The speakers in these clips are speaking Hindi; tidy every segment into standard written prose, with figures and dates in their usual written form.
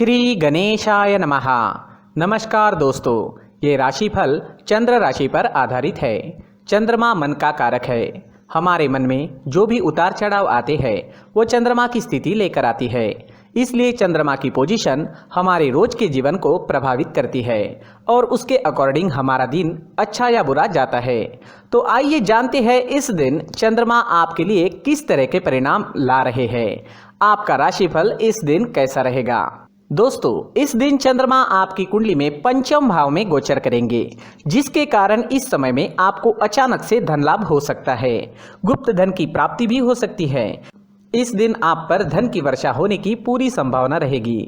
श्री गणेशाय नमः। नमस्कार दोस्तों, ये राशिफल चंद्र राशि पर आधारित है। चंद्रमा मन का कारक है। हमारे मन में जो भी उतार चढ़ाव आते हैं वो चंद्रमा की स्थिति लेकर आती है। इसलिए चंद्रमा की पोजीशन हमारे रोज के जीवन को प्रभावित करती है और उसके अकॉर्डिंग हमारा दिन अच्छा या बुरा जाता है। तो आइए जानते हैं इस दिन चंद्रमा आपके लिए किस तरह के परिणाम ला रहे हैं। आपका राशिफल इस दिन कैसा रहेगा। दोस्तों, इस दिन चंद्रमा आपकी कुंडली में पंचम भाव में गोचर करेंगे, जिसके कारण इस समय में आपको अचानक से धन लाभ हो सकता है। गुप्त धन की प्राप्ति भी हो सकती है। इस दिन आप पर धन की वर्षा होने की पूरी संभावना रहेगी।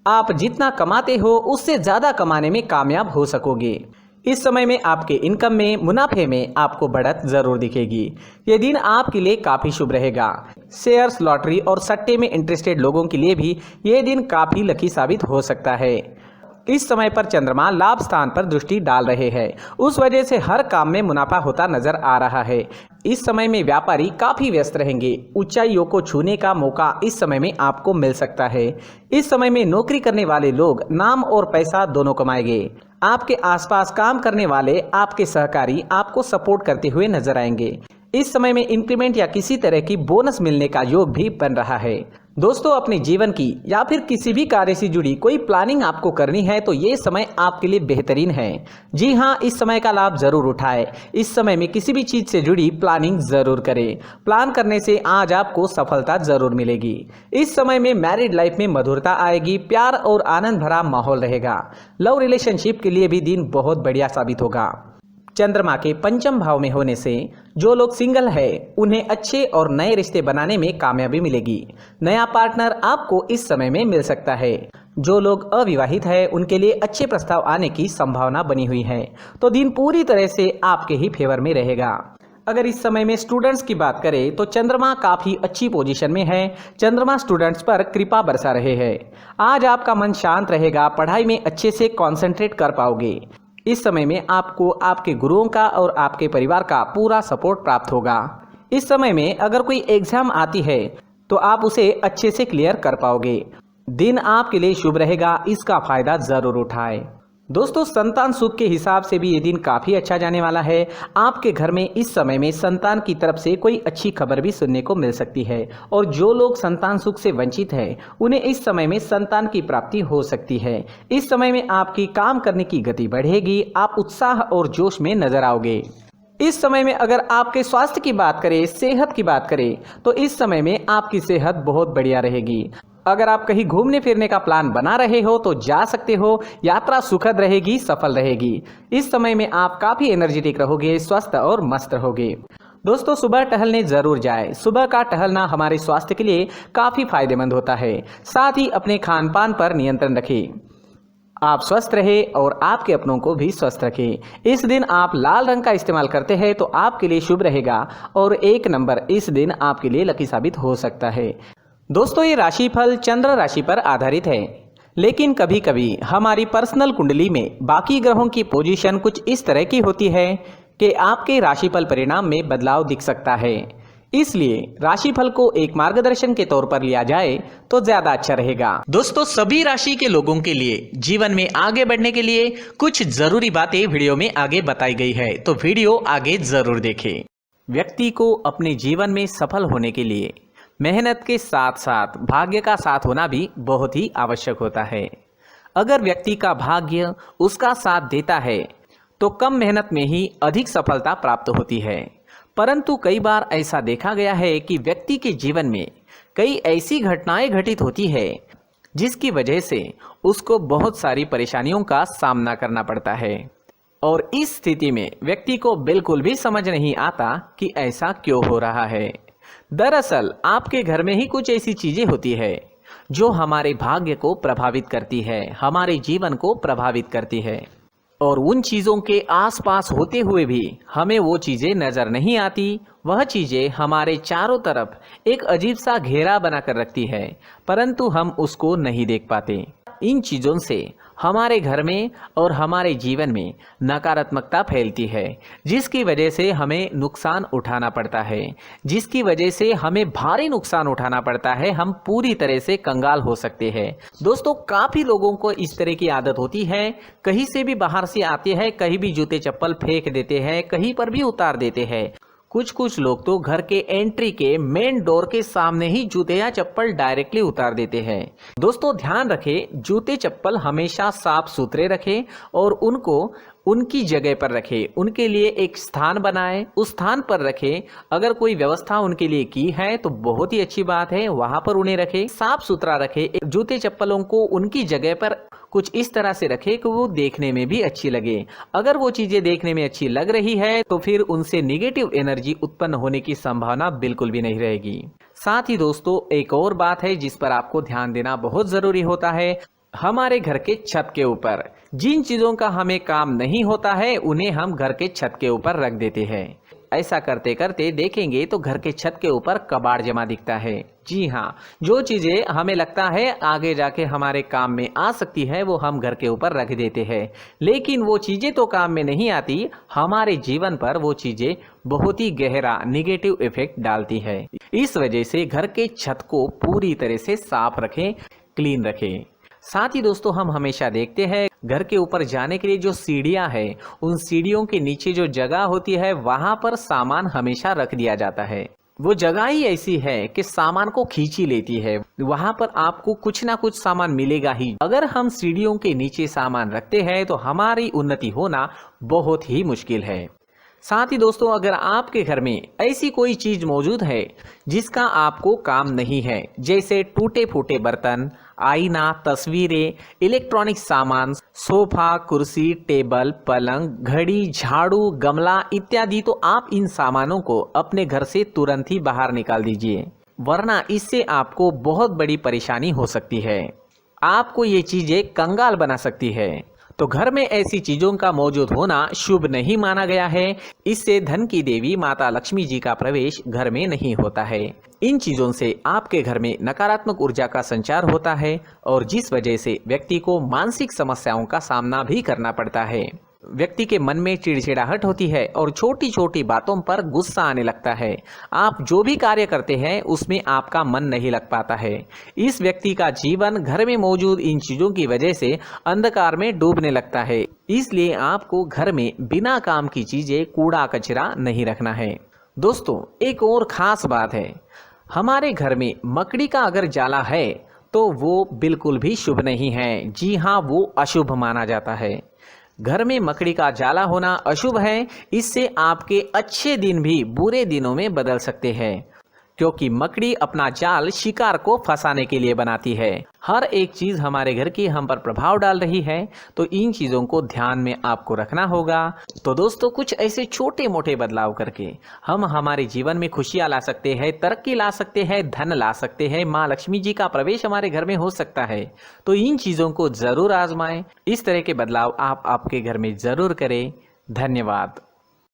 आप जितना कमाते हो उससे ज्यादा कमाने में कामयाब हो सकोगे। इस समय में आपके इनकम में, मुनाफे में आपको बढ़त जरूर दिखेगी। ये दिन आपके लिए काफी शुभ रहेगा। शेयर्स, लॉटरी और सट्टे में इंटरेस्टेड लोगों के लिए भी ये दिन काफी लकी साबित हो सकता है। इस समय पर चंद्रमा लाभ स्थान पर दृष्टि डाल रहे हैं, उस वजह से हर काम में मुनाफा होता नजर आ रहा है। इस समय में व्यापारी काफी व्यस्त रहेंगे। ऊंचाइयों को छूने का मौका इस समय में आपको मिल सकता है। इस समय में नौकरी करने वाले लोग नाम और पैसा दोनों कमाएंगे। आपके आसपास काम करने वाले आपके सहकारी आपको सपोर्ट करते हुए नजर आएंगे। इस समय में इंक्रीमेंट या किसी तरह की बोनस मिलने का योग भी बन रहा है। दोस्तों, अपने जीवन की या फिर किसी भी कार्य से जुड़ी कोई प्लानिंग आपको करनी है तो ये समय आपके लिए बेहतरीन है। जी हाँ, इस समय का लाभ जरूर उठाएं। इस समय में किसी भी चीज से जुड़ी प्लानिंग जरूर करें। प्लान करने से आज आपको सफलता जरूर मिलेगी। इस समय में मैरिड लाइफ में मधुरता आएगी। प्यार और आनंद भरा माहौल रहेगा। लव रिलेशनशिप के लिए भी दिन बहुत बढ़िया साबित होगा। चंद्रमा के पंचम भाव में होने से जो लोग सिंगल है उन्हें अच्छे और नए रिश्ते बनाने में कामयाबी मिलेगी। नया पार्टनर आपको इस समय में मिल सकता है। जो लोग अविवाहित है उनके लिए अच्छे प्रस्ताव आने की संभावना बनी हुई है। तो दिन पूरी तरह से आपके ही फेवर में रहेगा। अगर इस समय में स्टूडेंट्स की बात करें तो चंद्रमा काफी अच्छी पोजीशन में है। चंद्रमा स्टूडेंट्स पर कृपा बरसा रहे हैं। आज आपका मन शांत रहेगा। पढ़ाई में अच्छे से कॉन्सेंट्रेट कर पाओगे। इस समय में आपको आपके गुरुओं का और आपके परिवार का पूरा सपोर्ट प्राप्त होगा। इस समय में अगर कोई एग्जाम आती है तो आप उसे अच्छे से क्लियर कर पाओगे। दिन आपके लिए शुभ रहेगा, इसका फायदा जरूर उठाएं। दोस्तों, संतान सुख के हिसाब से भी ये दिन काफी अच्छा जाने वाला है। आपके घर में इस समय में संतान की तरफ से कोई अच्छी खबर भी सुनने को मिल सकती है और जो लोग संतान सुख से वंचित हैं उन्हें इस समय में संतान की प्राप्ति हो सकती है। इस समय में आपकी काम करने की गति बढ़ेगी। आप उत्साह और जोश में नजर आओगे। इस समय में अगर आपके स्वास्थ्य की बात करें, सेहत की बात करें तो इस समय में आपकी सेहत बहुत बढ़िया रहेगी। अगर आप कहीं घूमने फिरने का प्लान बना रहे हो तो जा सकते हो। यात्रा सुखद रहेगी, सफल रहेगी। इस समय में आप काफी एनर्जेटिक रहोगे, स्वस्थ और मस्त रहोगे। दोस्तों, सुबह टहलने जरूर जाएं। सुबह का टहलना हमारे स्वास्थ्य के लिए काफी फायदेमंद होता है। साथ ही अपने खान पान पर नियंत्रण रखें। आप स्वस्थ रहे और आपके अपनों को भी स्वस्थ रखें। इस दिन आप लाल रंग का इस्तेमाल करते हैं तो आपके लिए शुभ रहेगा और 1 नंबर इस दिन आपके लिए लकी साबित हो सकता है। दोस्तों, ये राशिफल चंद्र राशि पर आधारित है, लेकिन कभी कभी हमारी पर्सनल कुंडली में बाकी ग्रहों की पोजीशन कुछ इस तरह की होती है कि आपके राशिफल परिणाम में बदलाव दिख सकता है। इसलिए राशिफल को एक मार्गदर्शन के तौर पर लिया जाए तो ज्यादा अच्छा रहेगा। दोस्तों, सभी राशि के लोगों के लिए जीवन में आगे बढ़ने के लिए कुछ जरूरी बातें वीडियो में आगे बताई गई है, तो वीडियो आगे जरूर देखें। व्यक्ति को अपने जीवन में सफल होने के लिए मेहनत के साथ साथ भाग्य का साथ होना भी बहुत ही आवश्यक होता है। अगर व्यक्ति का भाग्य उसका साथ देता है तो कम मेहनत में ही अधिक सफलता प्राप्त होती है। परंतु कई बार ऐसा देखा गया है कि व्यक्ति के जीवन में कई ऐसी घटनाएं घटित होती है जिसकी वजह से उसको बहुत सारी परेशानियों का सामना करना पड़ता है और इस स्थिति में व्यक्ति को बिल्कुल भी समझ नहीं आता कि ऐसा क्यों हो रहा है। दरअसल आपके घर में ही कुछ ऐसी चीजें होती है जो हमारे भाग्य को प्रभावित करती है, हमारे जीवन को प्रभावित करती है और उन चीजों के आसपास होते हुए भी हमें वो चीजें नजर नहीं आती। वह चीजें हमारे चारों तरफ एक अजीब सा घेरा बनाकर रखती है, परंतु हम उसको नहीं देख पाते। इन चीज़ों से हमारे घर में और हमारे जीवन में नकारात्मकता फैलती है, जिसकी वजह से हमें नुकसान उठाना पड़ता है, जिसकी वजह से हमें भारी नुकसान उठाना पड़ता है। हम पूरी तरह से कंगाल हो सकते हैं। दोस्तों, काफ़ी लोगों को इस तरह की आदत होती है, कहीं से भी बाहर से आते हैं, कहीं भी जूते चप्पल फेंक देते हैं, कहीं पर भी उतार देते हैं। कुछ लोग तो घर के एंट्री के मेन डोर के सामने ही जूते या चप्पल डायरेक्टली उतार देते हैं। दोस्तों, ध्यान रखें, जूते चप्पल हमेशा साफ सुथरे रखें और उनको उनकी जगह पर रखें। उनके लिए एक स्थान बनाएं, उस स्थान पर रखें। अगर कोई व्यवस्था उनके लिए की है तो बहुत ही अच्छी बात है, वहां पर उन्हें रखें, साफ सुथरा रखें। जूते चप्पलों को उनकी जगह पर कुछ इस तरह से रखें कि वो देखने में भी अच्छी लगे। अगर वो चीजें देखने में अच्छी लग रही है तो फिर उनसे निगेटिव एनर्जी उत्पन्न होने की संभावना बिल्कुल भी नहीं रहेगी। साथ ही दोस्तों, एक और बात है जिस पर आपको ध्यान देना बहुत जरूरी होता है। हमारे घर के छत के ऊपर जिन चीजों का हमें काम नहीं होता है उन्हें हम घर के छत के ऊपर रख देते हैं। ऐसा करते करते देखेंगे तो घर के छत के ऊपर कबाड़ जमा दिखता है। जी हाँ, जो चीजें हमें लगता है आगे जाके हमारे काम में आ सकती है वो हम घर के ऊपर रख देते हैं, लेकिन वो चीजें तो काम में नहीं आती, हमारे जीवन पर वो चीजें बहुत ही गहरा निगेटिव इफेक्ट डालती है। इस वजह से घर के छत को पूरी तरह से साफ रखें, क्लीन रखें। साथ ही दोस्तों, हम हमेशा देखते हैं घर के ऊपर जाने के लिए जो सीढ़ियां हैं, उन सीढ़ियों के नीचे जो जगह होती है वहां पर सामान हमेशा रख दिया जाता है। वो जगह ही ऐसी है कि सामान को खींची लेती है, वहां पर आपको कुछ ना कुछ सामान मिलेगा ही। अगर हम सीढ़ियों के नीचे सामान रखते हैं तो हमारी उन्नति होना बहुत ही मुश्किल है। साथ ही दोस्तों, अगर आपके घर में ऐसी कोई चीज मौजूद है जिसका आपको काम नहीं है, जैसे टूटे फूटे बर्तन, आईना, तस्वीरें, इलेक्ट्रॉनिक सामान, सोफा, कुर्सी, टेबल, पलंग, घड़ी, झाड़ू, गमला इत्यादि, तो आप इन सामानों को अपने घर से तुरंत ही बाहर निकाल दीजिए, वरना इससे आपको बहुत बड़ी परेशानी हो सकती है। आपको ये चीजें कंगाल बना सकती है। तो घर में ऐसी चीजों का मौजूद होना शुभ नहीं माना गया है। इससे धन की देवी माता लक्ष्मी जी का प्रवेश घर में नहीं होता है। इन चीजों से आपके घर में नकारात्मक ऊर्जा का संचार होता है और जिस वजह से व्यक्ति को मानसिक समस्याओं का सामना भी करना पड़ता है। व्यक्ति के मन में चिड़चिड़ाहट होती है और छोटी छोटी बातों पर गुस्सा आने लगता है। आप जो भी कार्य करते हैं उसमें आपका मन नहीं लग पाता है। इस व्यक्ति का जीवन घर में मौजूद इन चीजों की वजह से अंधकार में डूबने लगता है। इसलिए आपको घर में बिना काम की चीजें, कूड़ा कचरा नहीं रखना है। दोस्तों, एक और खास बात है, हमारे घर में मकड़ी का अगर जाला है तो वो बिल्कुल भी शुभ नहीं है। जी हाँ, वो अशुभ माना जाता है। घर में मकड़ी का जाला होना अशुभ है। इससे आपके अच्छे दिन भी बुरे दिनों में बदल सकते हैं, क्योंकि मकड़ी अपना जाल शिकार को फंसाने के लिए बनाती है। हर एक चीज हमारे घर की हम पर प्रभाव डाल रही है, तो इन चीजों को ध्यान में आपको रखना होगा। तो दोस्तों, कुछ ऐसे छोटे मोटे बदलाव करके हम हमारे जीवन में खुशियां ला सकते हैं, तरक्की ला सकते हैं, धन ला सकते हैं, माँ लक्ष्मी जी का प्रवेश हमारे घर में हो सकता है। तो इन चीजों को जरूर आजमाएं। इस तरह के बदलाव आप आपके घर में जरूर करें। धन्यवाद।